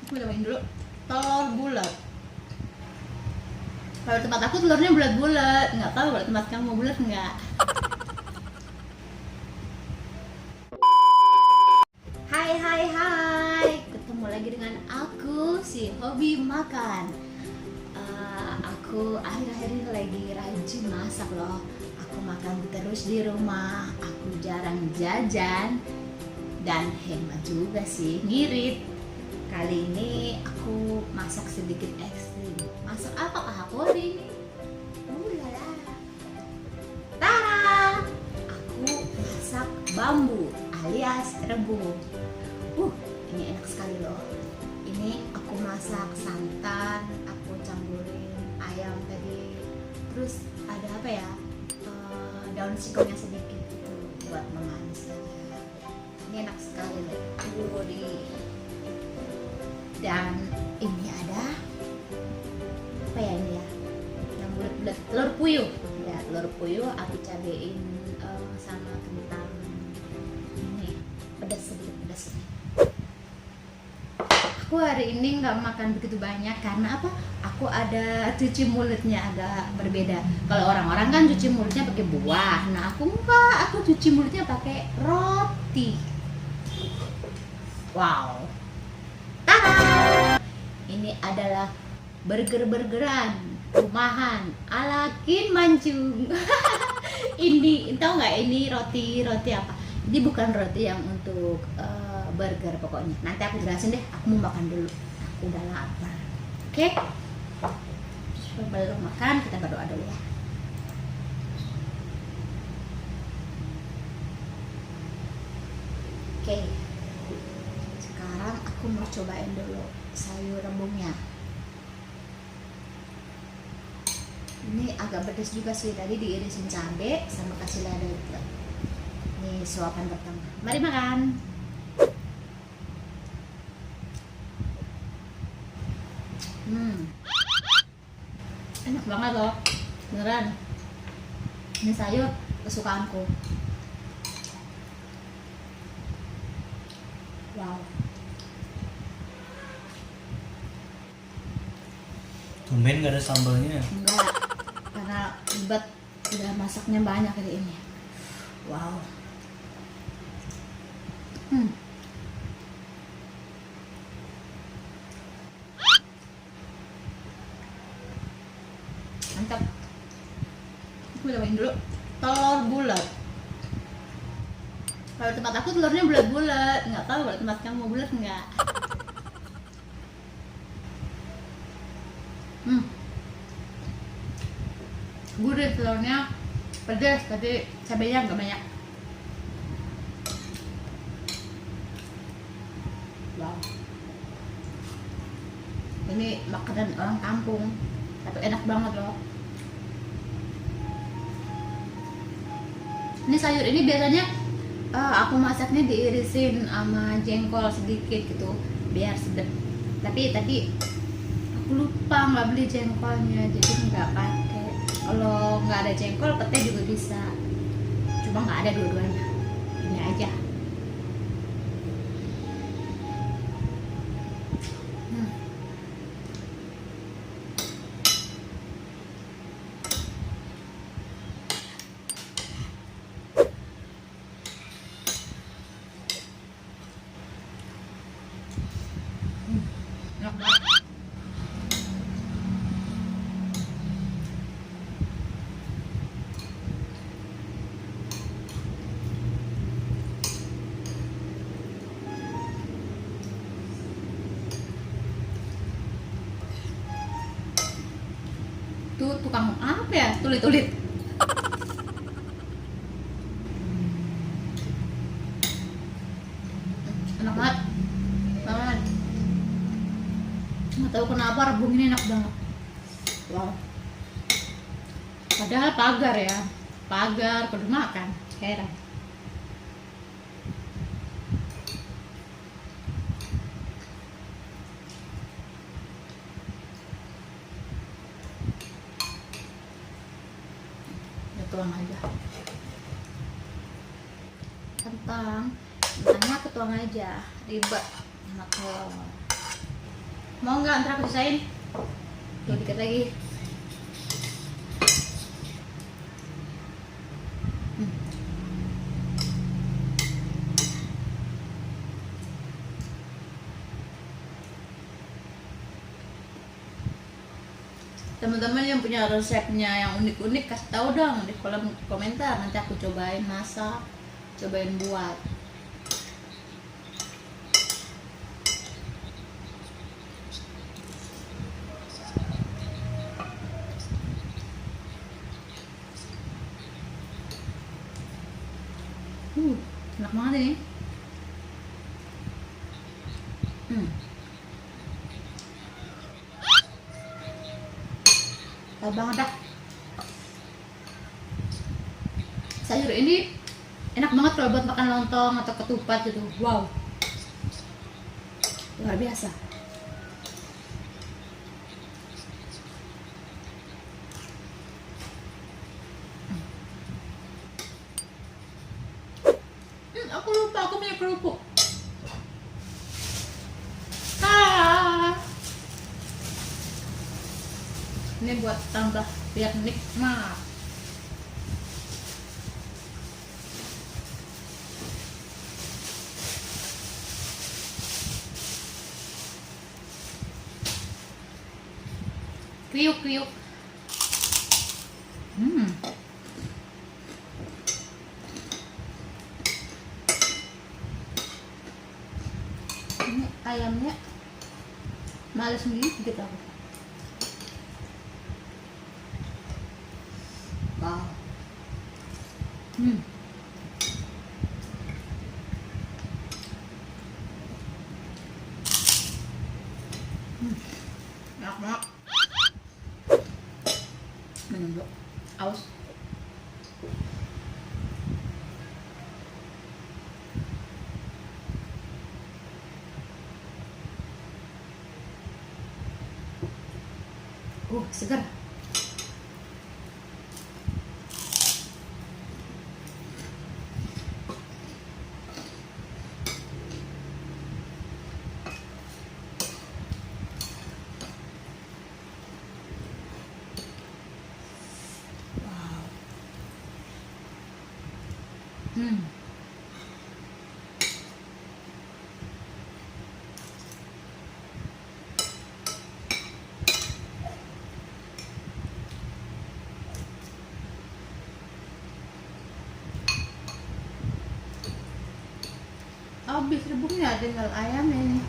Aku cobain dulu telur bulat. Kalau tempat aku telurnya bulat-bulat, nggak tahu kalau tempat kamu bulat nggak. Hai hai hai, ketemu lagi dengan aku si hobi makan. Aku akhir-akhir ini lagi rajin masak loh. Aku makan terus di rumah, aku jarang jajan dan hemat juga sih, ngirit. Kali ini aku masak sedikit ekstrim. Masak apa aku hari ini? Lala. Tara! Aku masak bambu alias rebung. Ini enak sekali loh. Ini aku masak santan, aku campurin ayam tadi. Terus ada apa ya? Daun singkongnya sedikit gitu buat memanis aja. Ini enak sekali loh. Dan ini ada apa ya ini ya? Yang bulat-bulat, telur puyuh. Ya, telur puyuh aku cabein sama kentang. Ini pedas sedikit pedas. Aku hari ini nggak makan begitu banyak karena apa? Aku ada cuci mulutnya agak berbeda. Kalau orang-orang kan cuci mulutnya pakai buah. Nah aku enggak, aku cuci mulutnya pakai roti. Wow. Tada! Ini adalah burger-burgeran rumahan ala Kin Mancung. Ini tahu nggak ini roti apa? Ini bukan roti yang untuk burger pokoknya. Nanti aku jelasin deh. Aku mau makan dulu. Aku udah lapar. Oke? Sebelum makan kita berdoa dulu ya. Oke. Sekarang aku mau cobain dulu sayur rebungnya. Ini agak pedas juga sih, tadi diirisin cabai sama kasih lada juga. Ini suapan pertama. Mari makan. Enak banget loh, beneran. Ini sayur kesukaanku. Wow. Tumben gak ada sambalnya? Enggak, karena ribet, udah masaknya banyak hari ini. Wow. Mantap. Aku cobain dulu telur bulat. Kalau tempat aku telurnya bulat-bulat, nggak tahu kalau tempat kamu bulat nggak. Gurih telurnya, pedas, tapi cabainya nggak banyak. Wow. Ini makanan orang kampung, tapi enak banget loh. Ini sayur ini biasanya aku masaknya diirisin sama jengkol sedikit gitu biar sedap. Tapi tadi aku lupa nggak beli jengkolnya, jadi nggak pakai. Kalau nggak ada jengkol, pete juga bisa. Cuma nggak ada dua-duanya. Ini aja. Enak banget. Tuh tukang apa ya? Tulit-tulit. Enak banget. Banget. Nggak tahu kenapa rebung ini enak banget. Wow. Padahal pagar ya. Pagar kudu makan. Heran. Tuang aja kentangnya ketuang aja ribet sama telur. Mau nggak ntar aku sisain? Tuh dikit lagi. Hmm. Teman-teman yang punya resepnya yang unik-unik kasih tahu dong di kolom komentar, nanti aku cobain masak, cobain buat. Enak banget ini. Enak banget dah. Sayur ini enak banget kalau buat makan lontong atau ketupat gitu. Wow, luar biasa. Aku lupa aku punya kerupuk. Ini buat tambah biar nikmat. Kriuk-kriuk. Ini ayamnya males sendiri gitu aku. Wow. Enak banget. Minum dulu. Aus. Segar. Habis rebungnya, tinggal ayamnya ini.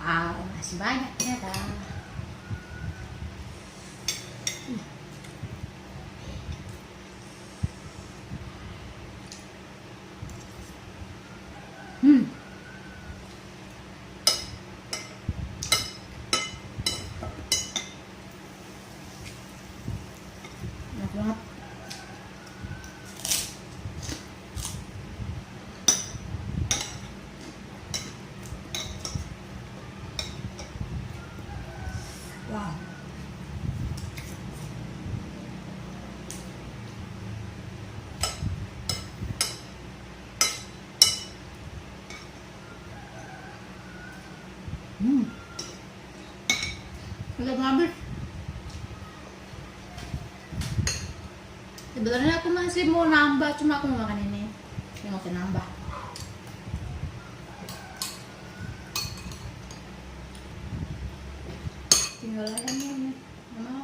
Wow, masih banyak ternyata. Enak banget. Wow. Udah habis. Sebenarnya aku masih mau nambah, cuma aku mau makan ini. Ini nggak usah nambah. Tinggal ayamnya nih. Nggak mau.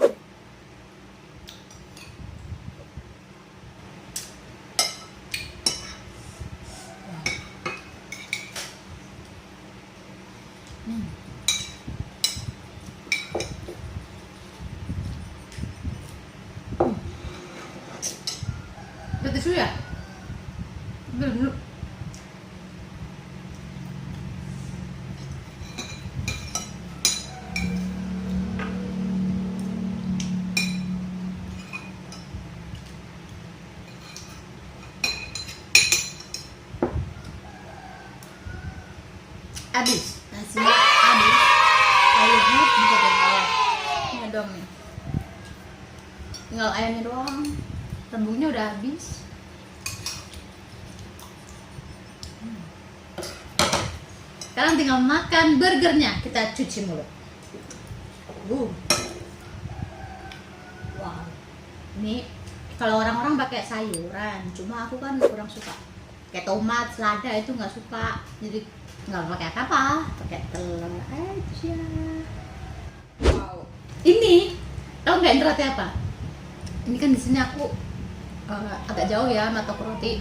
Udah tisu ya? Dulu. Habis. Nasinya habis. sayurnya bisa diolah. Ini dong nih. Tinggal ayamnya doang. Rebungnya udah habis. Sekarang tinggal makan burgernya. Kita cuci mulut. Wow. Ini kalau orang-orang pakai sayuran, cuma aku kan kurang suka. Kayak tomat, selada itu nggak suka. Jadi nggak pakai apa-apa, pakai telur aja. Wow. Ini tau nggak ini roti apa? Ini kan di sini aku agak jauh ya sama toko roti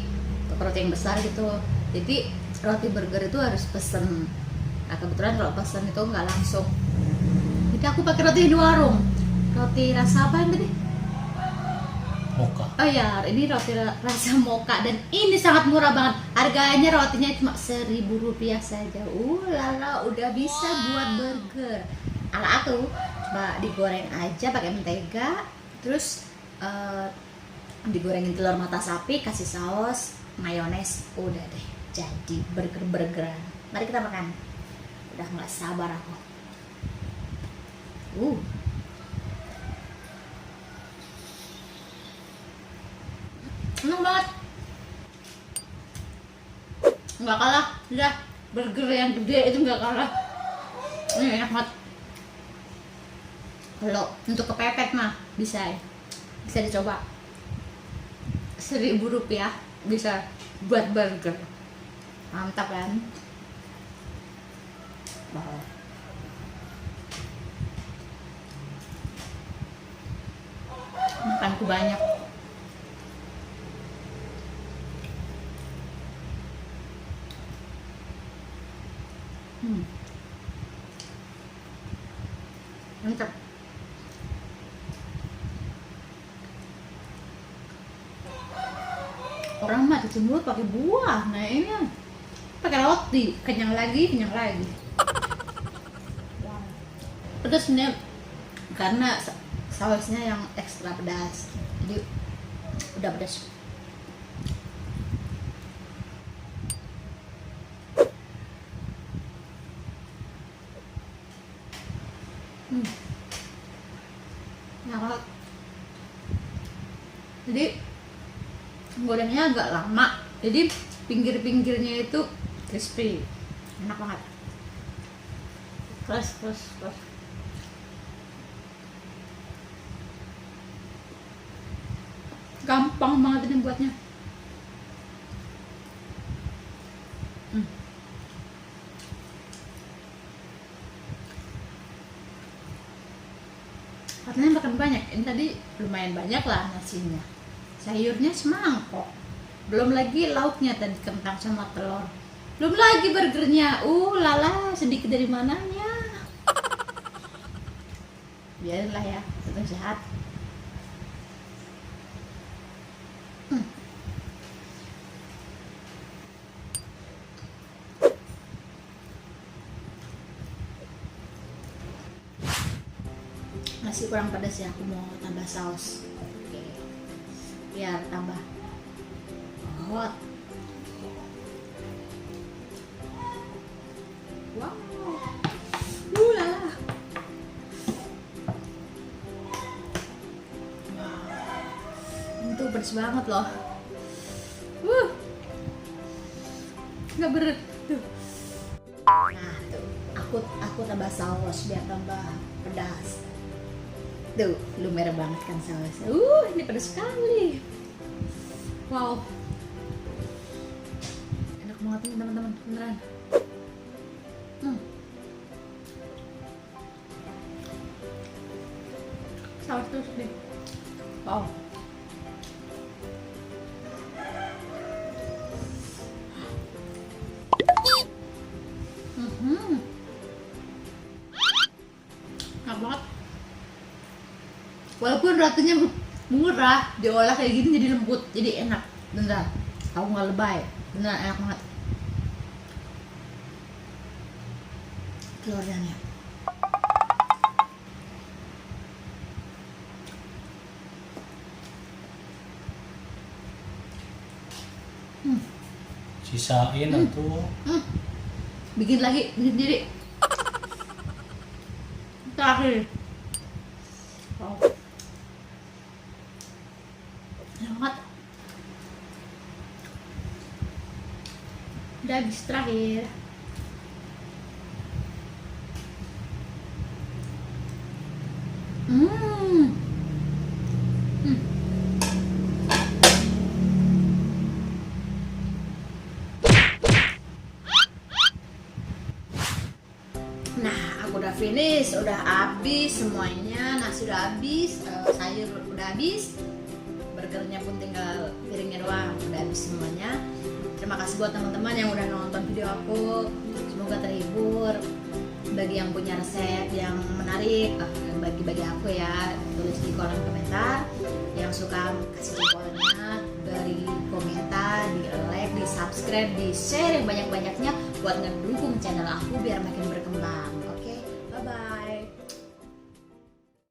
yang besar gitu. Jadi roti burger itu harus pesen. Nah kebetulan kalau pesen itu nggak langsung. Jadi aku pakai roti di warung. Roti rasa apa yang tadi? Mocha. Oh ya, ini roti rasa mocha dan ini sangat murah banget. Harganya rotinya cuma Rp1.000 saja. Lala, udah bisa buat burger. Ala aku, coba digoreng aja pakai mentega, terus digorengin telur mata sapi, kasih saus, mayones, udah deh. Jadi burger-burgeran. Mari kita makan. Udah nggak sabar aku. Enak banget. Nggak kalah, udah burger yang gede itu nggak kalah. Ini enak banget. Kalau untuk kepepet mah bisa dicoba. Rp1.000 bisa buat burger. Mantap kan? Wow. Makanku banyak. Mantap. Orang mah cuci mulut pakai buah, nah ini pakai roti, kenyang lagi. Wow. Pedasnya karena sausnya yang ekstra pedas, jadi udah pedas. Nah, jadi gorengnya agak lama, jadi pinggir-pinggirnya itu crispy, enak banget. Plus. Gampang banget ini buatnya. Katanya makan banyak, ini tadi lumayan banyak lah nasinya. Sayurnya semangkok. Belum lagi lauknya tadi kentang sama telur. Belum lagi burgernya. Lala, sedikit dari mananya. Biarlah ya, tetap sehat. Masih kurang pedas ya, aku mau tambah saus. Oke. Biar tambah hot. Wow. Lala. Ini tuh pedas banget loh. Nggak berat tuh. Nah tuh, aku tambah saus biar tambah pedas. Tuh, lumer banget kan sausnya. Ini pedas sekali. Wow. Enak banget nih teman-teman, beneran. Saus terus deh. Wow. Enak banget. Walaupun rotinya murah, diolah kayak gini jadi lembut, jadi enak. Beneran, aku nggak lebay, beneran enak banget. Telurnya nih. Sisain atuh. Bikin lagi, bikin sendiri. terakhir. Wow. Selamat. Udah habis terakhir. Hmm. Hmm. Nah, aku udah finish, udah habis semuanya. Nasi udah habis, sayur udah habis, burgernya pun tinggal piringnya doang, udah habis semuanya. Terima kasih buat teman-teman yang udah nonton video aku. Semoga terhibur. Bagi yang punya resep yang menarik, bagi aku ya, tulis di kolom komentar. Yang suka kasih jempolnya, beri komentar, di like, di subscribe, di share yang banyak-banyaknya buat ngedukung channel aku biar makin berkembang.